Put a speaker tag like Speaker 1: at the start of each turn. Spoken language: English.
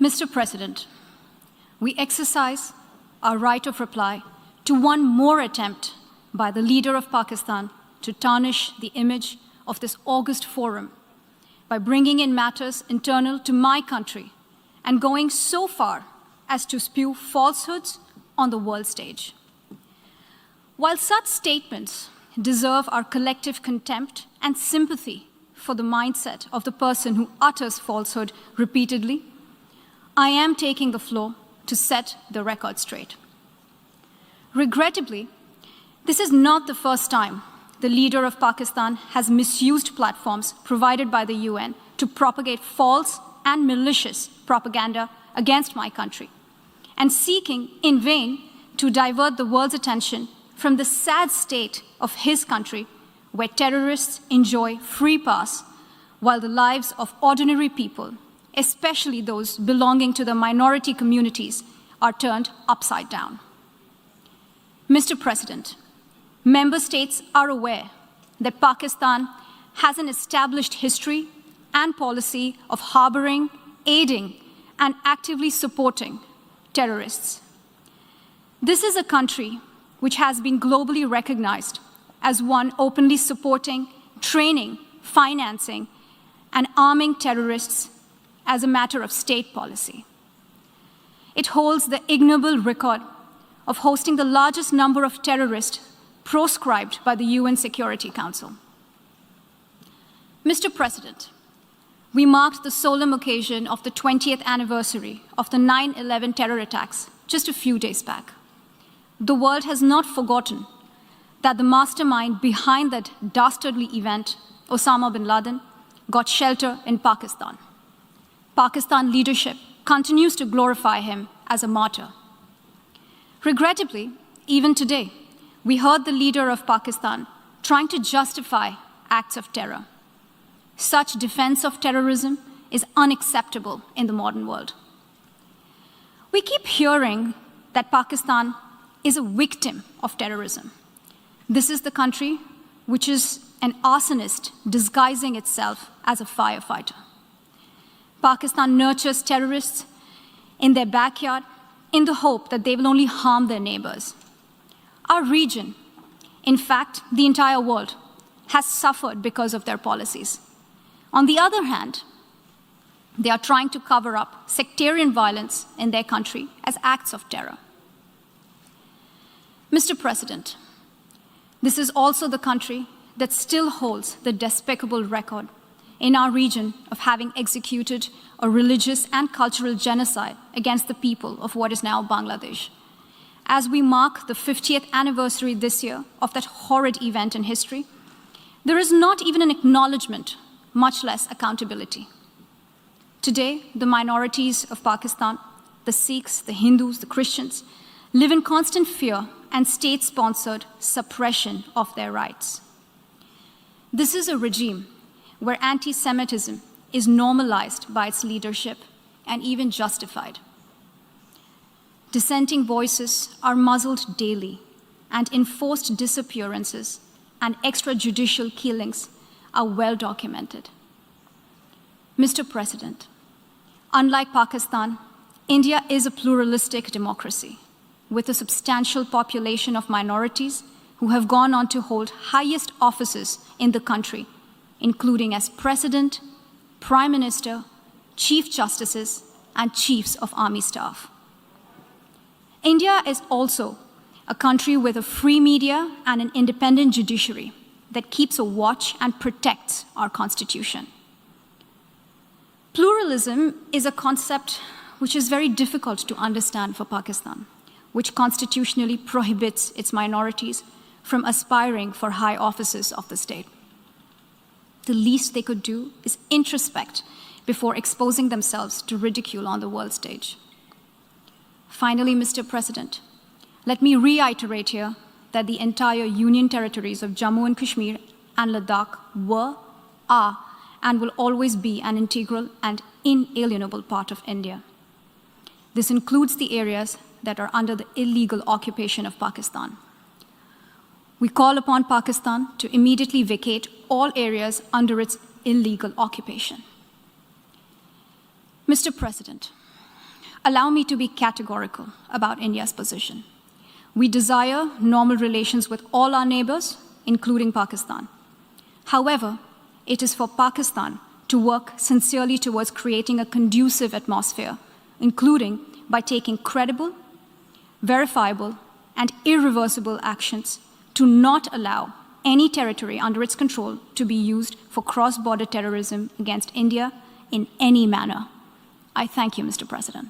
Speaker 1: Mr. President, we exercise our right of reply to one more attempt by the leader of Pakistan to tarnish the image of this august forum by bringing in matters internal to my country and going so far as to spew falsehoods on the world stage. While such statements deserve our collective contempt and sympathy for the mindset of the person who utters falsehood repeatedly, I am taking the floor to set the record straight. Regrettably, this is not the first time the leader of Pakistan has misused platforms provided by the UN to propagate false and malicious propaganda against my country, and seeking in vain to divert the world's attention from the sad state of his country, where terrorists enjoy free pass while the lives of ordinary people, especially those belonging to the minority communities, are turned upside down. Mr. President, member states are aware that Pakistan has an established history and policy of harboring, aiding, and actively supporting terrorists. This is a country which has been globally recognized as one openly supporting, training, financing, and arming terrorists as a matter of state policy. It holds the ignoble record of hosting the largest number of terrorists proscribed by the UN Security Council. Mr. President, we marked the solemn occasion of the 20th anniversary of the 9/11 terror attacks just a few days back. The world has not forgotten that the mastermind behind that dastardly event, Osama bin Laden, got shelter in Pakistan. Pakistan leadership continues to glorify him as a martyr. Regrettably, even today, we heard the leader of Pakistan trying to justify acts of terror. Such defense of terrorism is unacceptable in the modern world. We keep hearing that Pakistan is a victim of terrorism. This is the country which is an arsonist disguising itself as a firefighter. Pakistan nurtures terrorists in their backyard in the hope that they will only harm their neighbors. Our region, in fact, the entire world, has suffered because of their policies. On the other hand, they are trying to cover up sectarian violence in their country as acts of terror. Mr. President, this is also the country that still holds the despicable record in our region of having executed a religious and cultural genocide against the people of what is now Bangladesh. As we mark the 50th anniversary this year of that horrid event in history, there is not even an acknowledgement, much less accountability. Today, the minorities of Pakistan, the Sikhs, the Hindus, the Christians, live in constant fear and state-sponsored suppression of their rights. This is a regime where anti-Semitism is normalized by its leadership and even justified. Dissenting voices are muzzled daily, and enforced disappearances and extrajudicial killings are well documented. Mr. President, unlike Pakistan, India is a pluralistic democracy with a substantial population of minorities who have gone on to hold highest offices in the country, including as President, Prime Minister, Chief Justices, and Chiefs of Army Staff. India is also a country with a free media and an independent judiciary that keeps a watch and protects our Constitution. Pluralism is a concept which is very difficult to understand for Pakistan, which constitutionally prohibits its minorities from aspiring for high offices of the state. The least they could do is introspect before exposing themselves to ridicule on the world stage. Finally, Mr. President, let me reiterate here that the entire Union territories of Jammu and Kashmir and Ladakh were, are, and will always be an integral and inalienable part of India. This includes the areas that are under the illegal occupation of Pakistan. We call upon Pakistan to immediately vacate all areas under its illegal occupation. Mr. President, allow me to be categorical about India's position. We desire normal relations with all our neighbors, including Pakistan. However, it is for Pakistan to work sincerely towards creating a conducive atmosphere, including by taking credible, verifiable, and irreversible actions to not allow any territory under its control to be used for cross-border terrorism against India in any manner. I thank you, Mr. President.